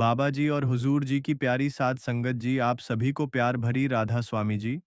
बाबा जी और हुजूर जी की प्यारी साध संगत जी, आप सभी को प्यार भरी राधा स्वामी जी।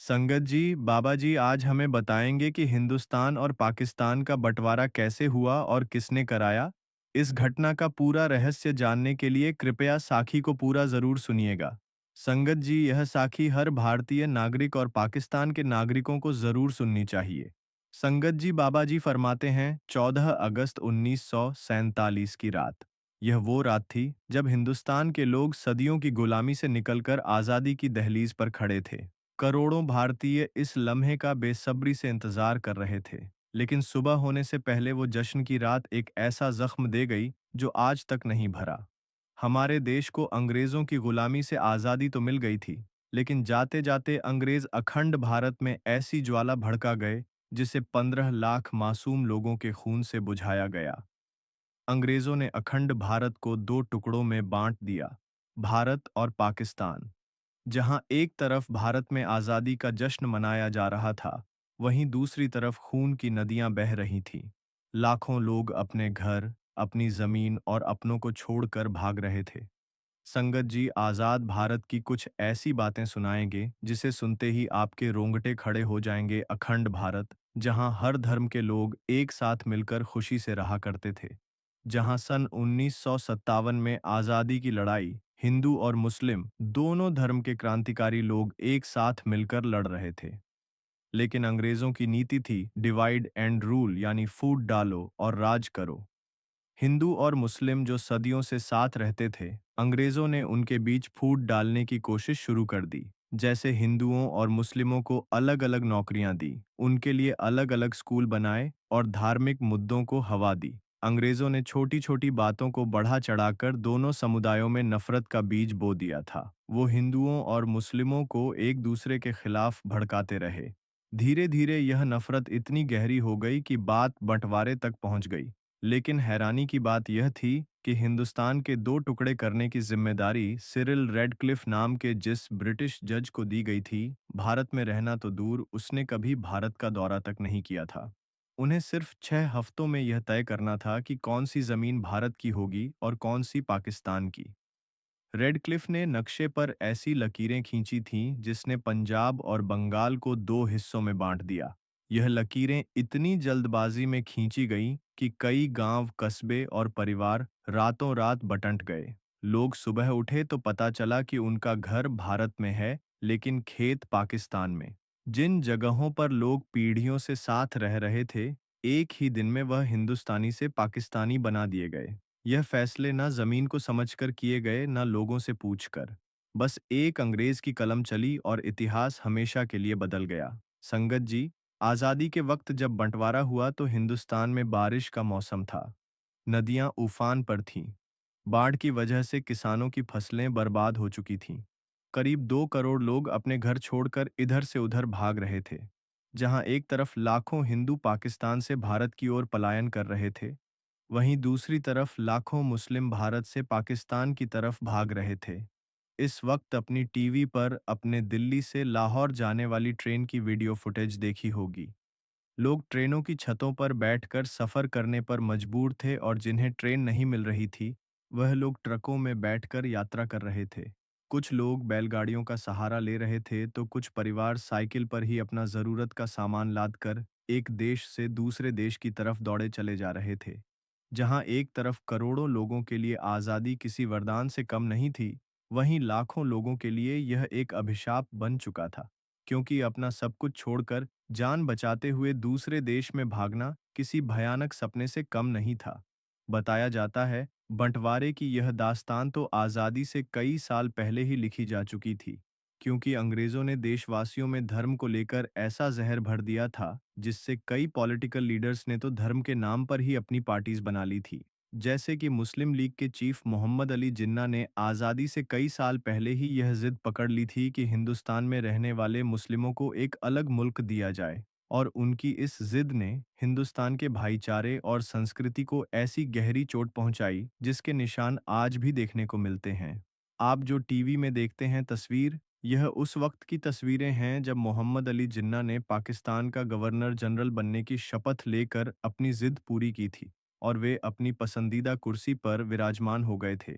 संगत जी, बाबा जी आज हमें बताएंगे कि हिंदुस्तान और पाकिस्तान का बंटवारा कैसे हुआ और किसने कराया। इस घटना का पूरा रहस्य जानने के लिए कृपया साखी को पूरा जरूर सुनिएगा। संगत जी, यह साखी हर भारतीय नागरिक और पाकिस्तान के नागरिकों को जरूर सुननी चाहिए। संगत जी, बाबा जी फरमाते हैं 14 अगस्त 1947 की रात। यह वो रात थी जब हिंदुस्तान के लोग सदियों की गुलामी से निकलकर आज़ादी की दहलीज पर खड़े थे। करोड़ों भारतीय इस लम्हे का बेसब्री से इंतजार कर रहे थे, लेकिन सुबह होने से पहले वो जश्न की रात एक ऐसा जख्म दे गई जो आज तक नहीं भरा। हमारे देश को अंग्रेजों की गुलामी से आज़ादी तो मिल गई थी, लेकिन जाते जाते अंग्रेज अखंड भारत में ऐसी ज्वाला भड़का गए जिसे 15 लाख मासूम लोगों के खून से बुझाया गया। अंग्रेजों ने अखंड भारत को दो टुकड़ों में बांट दिया, भारत और पाकिस्तान। जहां एक तरफ भारत में आज़ादी का जश्न मनाया जा रहा था, वहीं दूसरी तरफ खून की नदियां बह रही थीं। लाखों लोग अपने घर, अपनी जमीन और अपनों को छोड़कर भाग रहे थे। संगत जी, आज़ाद भारत की कुछ ऐसी बातें सुनाएंगे जिसे सुनते ही आपके रोंगटे खड़े हो जाएंगे। अखंड भारत, जहां हर धर्म के लोग एक साथ मिलकर खुशी से रहा करते थे। जहां सन 1957 में आज़ादी की लड़ाई हिंदू और मुस्लिम दोनों धर्म के क्रांतिकारी लोग एक साथ मिलकर लड़ रहे थे। लेकिन अंग्रेजों की नीति थी डिवाइड एंड रूल, यानी फूट डालो और राज करो। हिंदू और मुस्लिम जो सदियों से साथ रहते थे, अंग्रेजों ने उनके बीच फूट डालने की कोशिश शुरू कर दी। जैसे हिंदुओं और मुस्लिमों को अलग अलग नौकरियां दी, उनके लिए अलग अलग स्कूल बनाए और धार्मिक मुद्दों को हवा दी। अंग्रेजों ने छोटी छोटी बातों को बढ़ा चढ़ाकर दोनों समुदायों में नफरत का बीज बो दिया था। वो हिंदुओं और मुस्लिमों को एक दूसरे के खिलाफ भड़काते रहे। धीरे धीरे यह नफरत इतनी गहरी हो गई कि बात बंटवारे तक पहुंच गई। लेकिन हैरानी की बात यह थी कि हिंदुस्तान के दो टुकड़े करने की जिम्मेदारी सिरिल रेडक्लिफ नाम के जिस ब्रिटिश जज को दी गई थी। भारत में रहना तो दूर, उसने कभी भारत का दौरा तक नहीं किया था। उन्हें सिर्फ 6 हफ्तों में यह तय करना था कि कौन सी जमीन भारत की होगी और कौन सी पाकिस्तान की। रेडक्लिफ ने नक्शे पर ऐसी लकीरें खींची थीं जिसने पंजाब और बंगाल को दो हिस्सों में बांट दिया। यह लकीरें इतनी जल्दबाजी में खींची गईं कि कई गांव, कस्बे और परिवार रातों रात बटंट गए। लोग सुबह उठे तो पता चला कि उनका घर भारत में है, लेकिन खेत पाकिस्तान में। जिन जगहों पर लोग पीढ़ियों से साथ रह रहे थे, एक ही दिन में वह हिंदुस्तानी से पाकिस्तानी बना दिए गए। यह फैसले ना जमीन को समझकर किए गए, ना लोगों से पूछकर। बस एक अंग्रेज की कलम चली और इतिहास हमेशा के लिए बदल गया। संगत जी, आज़ादी के वक्त जब बंटवारा हुआ तो हिंदुस्तान में बारिश का मौसम था। नदियां उफान पर थीं। बाढ़ की वजह से किसानों की फसलें बर्बाद हो चुकी थीं। करीब 2 करोड़ लोग अपने घर छोड़कर इधर से उधर भाग रहे थे। जहां एक तरफ लाखों हिंदू पाकिस्तान से भारत की ओर पलायन कर रहे थे, वहीं दूसरी तरफ लाखों मुस्लिम भारत से पाकिस्तान की तरफ भाग रहे थे। इस वक्त अपनी टीवी पर अपने दिल्ली से लाहौर जाने वाली ट्रेन की वीडियो फुटेज देखी होगी। लोग ट्रेनों की छतों पर बैठकर सफ़र करने पर मजबूर थे और जिन्हें ट्रेन नहीं मिल रही थी, वह लोग ट्रकों में बैठकर यात्रा कर रहे थे। कुछ लोग बैलगाड़ियों का सहारा ले रहे थे तो कुछ परिवार साइकिल पर ही अपना ज़रूरत का सामान लादकर एक देश से दूसरे देश की तरफ दौड़े चले जा रहे थे। जहां एक तरफ करोड़ों लोगों के लिए आज़ादी किसी वरदान से कम नहीं थी, वहीं लाखों लोगों के लिए यह एक अभिशाप बन चुका था, क्योंकि अपना सब कुछ छोड़कर जान बचाते हुए दूसरे देश में भागना किसी भयानक सपने से कम नहीं था। बताया जाता है, बंटवारे की यह दास्तान तो आज़ादी से कई साल पहले ही लिखी जा चुकी थी, क्योंकि अंग्रेज़ों ने देशवासियों में धर्म को लेकर ऐसा जहर भर दिया था, जिससे कई पॉलिटिकल लीडर्स ने तो धर्म के नाम पर ही अपनी पार्टीज बना ली थी। जैसे कि मुस्लिम लीग के चीफ मोहम्मद अली जिन्ना ने आज़ादी से कई साल पहले ही यह जिद पकड़ ली थी कि हिंदुस्तान में रहने वाले मुस्लिमों को एक अलग मुल्क दिया जाए, और उनकी इस जिद ने हिंदुस्तान के भाईचारे और संस्कृति को ऐसी गहरी चोट पहुंचाई जिसके निशान आज भी देखने को मिलते हैं। आप जो टीवी में देखते हैं तस्वीर, यह उस वक्त की तस्वीरें हैं जब मोहम्मद अली जिन्ना ने पाकिस्तान का गवर्नर जनरल बनने की शपथ लेकर अपनी जिद पूरी की थी और वे अपनी पसंदीदा कुर्सी पर विराजमान हो गए थे।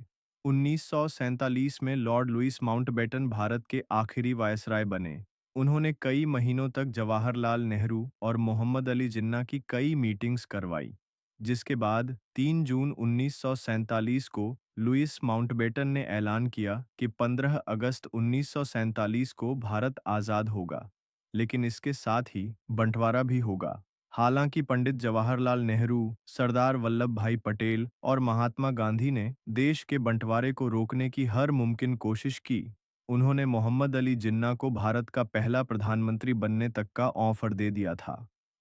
1947 में लॉर्ड लुईस माउंटबेटन भारत के आखिरी वायसराय बने। उन्होंने कई महीनों तक जवाहरलाल नेहरू और मोहम्मद अली जिन्ना की कई मीटिंग्स करवाई, जिसके बाद 3 जून 1947 को लुईस माउंटबेटन ने ऐलान किया कि 15 अगस्त 1947 को भारत आज़ाद होगा, लेकिन इसके साथ ही बंटवारा भी होगा। हालांकि पंडित जवाहरलाल नेहरू, सरदार वल्लभ भाई पटेल और महात्मा गांधी ने देश के बंटवारे को रोकने की हर मुमकिन कोशिश की, उन्होंने मोहम्मद अली जिन्ना को भारत का पहला प्रधानमंत्री बनने तक का ऑफर दे दिया था।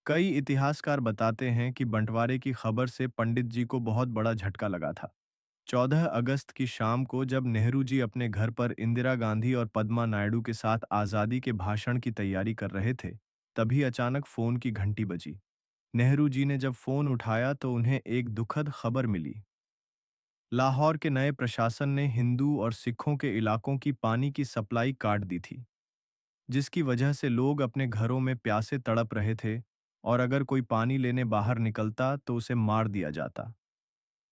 कई इतिहासकार बताते हैं कि बंटवारे की खबर से पंडित जी को बहुत बड़ा झटका लगा था। 14 अगस्त की शाम को जब नेहरू जी अपने घर पर इंदिरा गांधी और पद्मा नायडू के साथ आज़ादी के भाषण की तैयारी कर रहे थे, तभी अचानक फोन की घंटी बजी। नेहरू जी ने जब फोन उठाया तो उन्हें एक दुखद खबर मिली। लाहौर के नए प्रशासन ने हिंदू और सिखों के इलाकों की पानी की सप्लाई काट दी थी, जिसकी वजह से लोग अपने घरों में प्यासे तड़प रहे थे और अगर कोई पानी लेने बाहर निकलता तो उसे मार दिया जाता।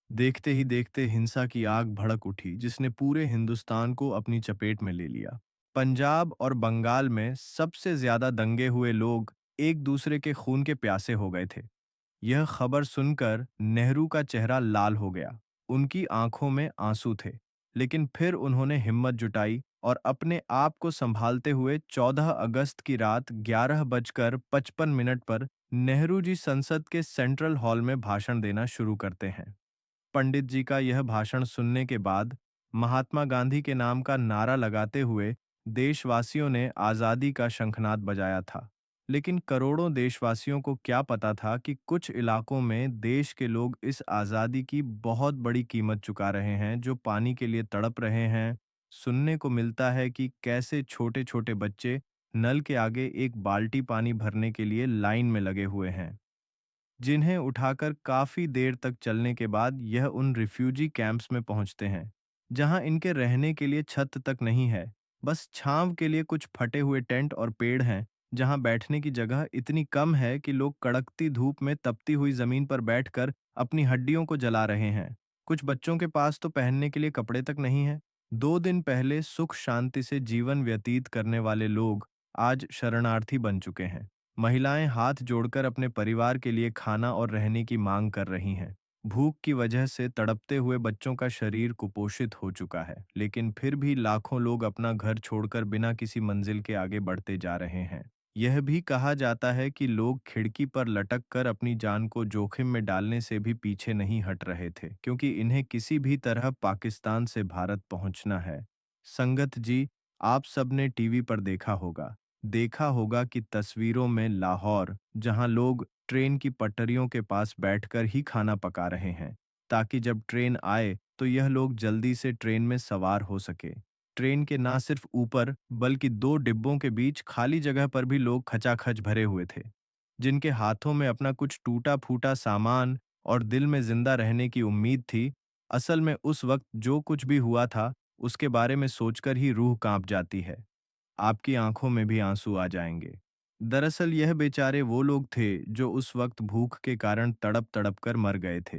देखते ही देखते हिंसा की आग भड़क उठी, जिसने पूरे हिंदुस्तान को अपनी चपेट में ले लिया। पंजाब और बंगाल में सबसे ज्यादा दंगे हुए लोग एक दूसरे के खून के प्यासे हो गए थे। यह खबर सुनकर नेहरू का चेहरा लाल हो गया। उनकी आंखों में आंसू थे, लेकिन फिर उन्होंने हिम्मत जुटाई और अपने आप को संभालते हुए 14 अगस्त की रात 11:55 पर नेहरू जी संसद के सेंट्रल हॉल में भाषण देना शुरू करते हैं। पंडित जी का यह भाषण सुनने के बाद महात्मा गांधी के नाम का नारा लगाते हुए देशवासियों ने आज़ादी का शंखनाद बजाया था। लेकिन करोड़ों देशवासियों को क्या पता था कि कुछ इलाकों में देश के लोग इस आज़ादी की बहुत बड़ी कीमत चुका रहे हैं, जो पानी के लिए तड़प रहे हैं। सुनने को मिलता है कि कैसे छोटे छोटे बच्चे नल के आगे एक बाल्टी पानी भरने के लिए लाइन में लगे हुए हैं, जिन्हें उठाकर काफी देर तक चलने के बाद यह उन रिफ्यूजी कैंप्स में पहुंचते हैं, जहां इनके रहने के लिए छत तक नहीं है। बस छांव के लिए कुछ फटे हुए टेंट और पेड़ हैं, जहां बैठने की जगह इतनी कम है कि लोग कड़कती धूप में तपती हुई जमीन पर बैठकर अपनी हड्डियों को जला रहे हैं। कुछ बच्चों के पास तो पहनने के लिए कपड़े तक नहीं है। 2 दिन पहले सुख शांति से जीवन व्यतीत करने वाले लोग आज शरणार्थी बन चुके हैं। महिलाएं हाथ जोड़कर अपने परिवार के लिए खाना और रहने की मांग कर रही हैं। भूख की वजह से तड़पते हुए बच्चों का शरीर कुपोषित हो चुका है, लेकिन फिर भी लाखों लोग अपना घर छोड़कर बिना किसी मंजिल के आगे बढ़ते जा रहे हैं। यह भी कहा जाता है कि लोग खिड़की पर लटक कर अपनी जान को जोखिम में डालने से भी पीछे नहीं हट रहे थे, क्योंकि इन्हें किसी भी तरह पाकिस्तान से भारत पहुंचना है। संगत जी, आप सबने टीवी पर देखा होगा कि तस्वीरों में लाहौर, जहां लोग ट्रेन की पटरियों के पास बैठकर ही खाना पका रहे हैं, ताकि जब ट्रेन आए तो यह लोग जल्दी से ट्रेन में सवार हो सके। ट्रेन के ना सिर्फ ऊपर बल्कि 2 डिब्बों के बीच खाली जगह पर भी लोग खचाखच भरे हुए थे, जिनके हाथों में अपना कुछ टूटा फूटा सामान और दिल में जिंदा रहने की उम्मीद थी। असल में उस वक्त जो कुछ भी हुआ था, उसके बारे में सोचकर ही रूह कांप जाती है। आपकी आंखों में भी आंसू आ जाएंगे। दरअसल यह बेचारे वो लोग थे जो उस वक्त भूख के कारण तड़प तड़प कर मर गए थे।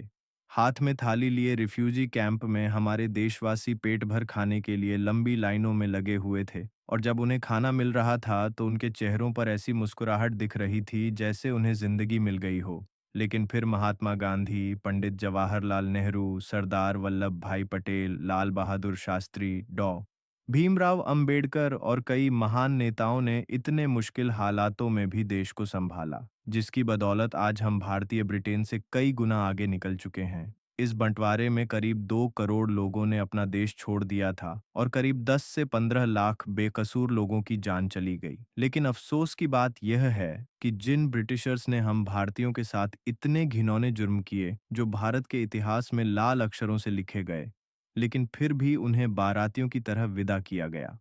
हाथ में थाली लिए रिफ्यूजी कैंप में हमारे देशवासी पेट भर खाने के लिए लंबी लाइनों में लगे हुए थे, और जब उन्हें खाना मिल रहा था तो उनके चेहरों पर ऐसी मुस्कुराहट दिख रही थी जैसे उन्हें जिंदगी मिल गई हो। लेकिन फिर महात्मा गांधी, पंडित जवाहरलाल नेहरू, सरदार वल्लभ भाई पटेल, लाल बहादुर शास्त्री, डॉ भीमराव अंबेडकर और कई महान नेताओं ने इतने मुश्किल हालातों में भी देश को संभाला, जिसकी बदौलत आज हम भारतीय ब्रिटेन से कई गुना आगे निकल चुके हैं। इस बंटवारे में करीब 2 करोड़ लोगों ने अपना देश छोड़ दिया था और करीब 10 से 15 लाख बेकसूर लोगों की जान चली गई। लेकिन अफसोस की बात यह है कि जिन ब्रिटिशर्स ने हम भारतीयों के साथ इतने घिनौने जुर्म किए, जो भारत के इतिहास में लाल अक्षरों से लिखे गए, लेकिन फिर भी उन्हें बारातियों की तरह विदा किया गया।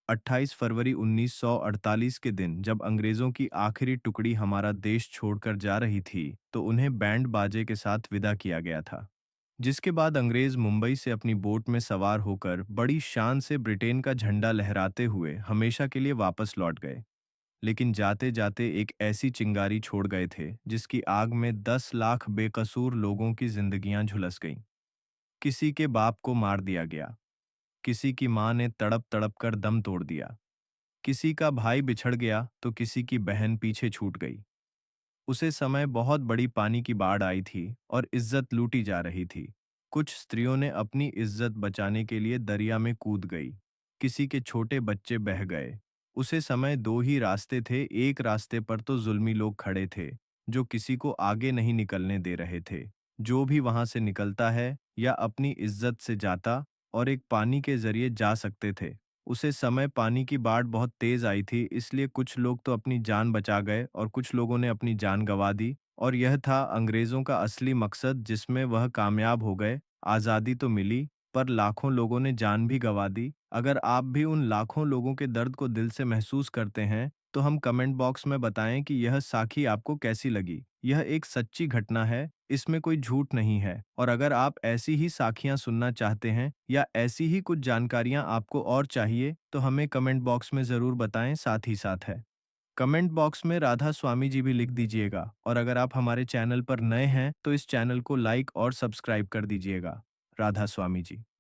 28 फरवरी 1948 के दिन जब अंग्रेजों की आखिरी टुकड़ी हमारा देश छोड़कर जा रही थी, तो उन्हें बैंड बाजे के साथ विदा किया गया था। जिसके बाद अंग्रेज मुंबई से अपनी बोट में सवार होकर बड़ी शान से ब्रिटेन का झंडा लहराते हुए हमेशा के लिए वापस लौट गए। लेकिन जाते जाते एक ऐसी चिंगारी छोड़ गए थे, जिसकी आग में 10 लाख बेकसूर लोगों की जिंदगियां झुलस गईं। किसी के बाप को मार दिया गया, किसी की माँ ने तड़प तड़प कर दम तोड़ दिया, किसी का भाई बिछड़ गया तो किसी की बहन पीछे छूट गई। उसे समय बहुत बड़ी पानी की बाढ़ आई थी और इज्जत लूटी जा रही थी। कुछ स्त्रियों ने अपनी इज्जत बचाने के लिए दरिया में कूद गई, किसी के छोटे बच्चे बह गए। उसे समय दो ही रास्ते थे, एक रास्ते पर तो जुल्मी लोग खड़े थे, जो किसी को आगे नहीं निकलने दे रहे थे। जो भी वहां से निकलता है या अपनी इज्जत से जाता और एक पानी के जरिए जा सकते थे। उसे समय पानी की बाढ़ बहुत तेज आई थी, इसलिए कुछ लोग तो अपनी जान बचा गए और कुछ लोगों ने अपनी जान गंवा दी। और यह था अंग्रेजों का असली मकसद, जिसमें वह कामयाब हो गए। आज़ादी तो मिली, पर लाखों लोगों ने जान भी गंवा दी। अगर आप भी उन लाखों लोगों के दर्द को दिल से महसूस करते हैं, तो हम कमेंट बॉक्स में बताएं कि यह साखी आपको कैसी लगी। यह एक सच्ची घटना है, इसमें कोई झूठ नहीं है। और अगर आप ऐसी ही साखियां सुनना चाहते हैं या ऐसी ही कुछ जानकारियां आपको और चाहिए, तो हमें कमेंट बॉक्स में ज़रूर बताएं। साथ ही साथ है, कमेंट बॉक्स में राधा स्वामी जी भी लिख दीजिएगा। और अगर आप हमारे चैनल पर नए हैं, तो इस चैनल को लाइक और सब्सक्राइब कर दीजिएगा। राधा स्वामी जी।